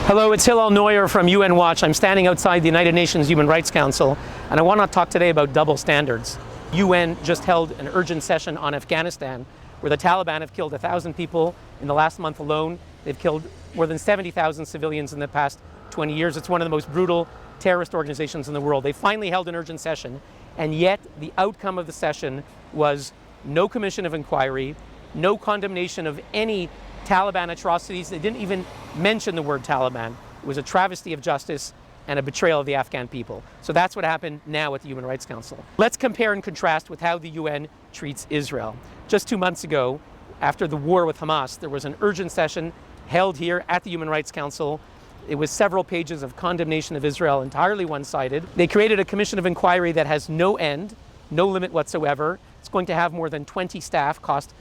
Hello, it's Hillel Neuer from UN Watch. I'm standing outside the United Nations Human Rights Council, and I want to talk today about double standards. UN just held an urgent session on Afghanistan, where the Taliban have killed 1,000 people in the last month alone. They've killed more than 70,000 civilians in the past 20 years. It's one of the most brutal terrorist organizations in the world. They finally held an urgent session, and yet the outcome of the session was no commission of inquiry, no condemnation of any Taliban atrocities. They didn't even mention the word Taliban. It was a travesty of justice and a betrayal of the Afghan people. So that's what happened now at the Human Rights Council. Let's compare and contrast with how the UN treats Israel. Just 2 months ago, after the war with Hamas, there was an urgent session held here at the Human Rights Council. It was several pages of condemnation of Israel, entirely one-sided. They created a commission of inquiry that has no end, no limit whatsoever. It's going to have more than 20 staff, cost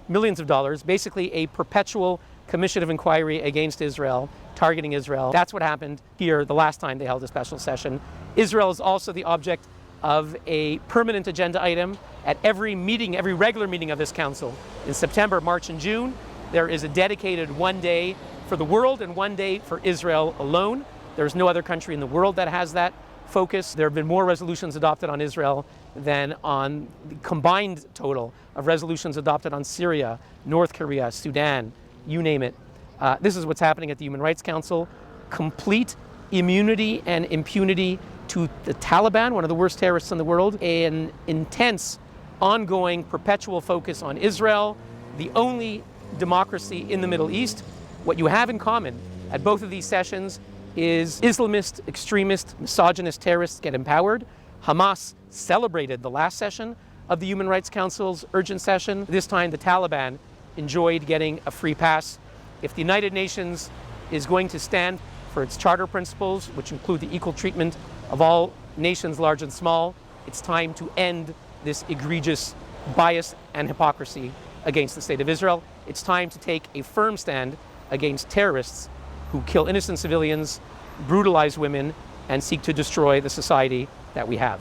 millions of dollars, basically a perpetual commission of inquiry against Israel, targeting Israel. That's what happened here the last time they held a special session. Israel is also the object of a permanent agenda item at every meeting, every regular meeting of this council. In September, March, and June, there is a dedicated one day for the world and one day for Israel alone. There's no other country in the world that has that focus. There have been more resolutions adopted on Israel than on the combined total of resolutions adopted on Syria, North Korea, Sudan, you name it. This is what's happening at the Human Rights Council. Complete immunity and impunity to the Taliban, one of the worst terrorists in the world. An intense, ongoing, perpetual focus on Israel, the only democracy in the Middle East. What you have in common at both of these sessions is Islamist, extremist, misogynist terrorists get empowered. Hamas celebrated the last session of the Human Rights Council's urgent session. This time the Taliban enjoyed getting a free pass. If the United Nations is going to stand for its charter principles, which include the equal treatment of all nations, large and small, it's time to end this egregious bias and hypocrisy against the state of Israel. It's time to take a firm stand against terrorists who kill innocent civilians, brutalize women, and seek to destroy the society that we have.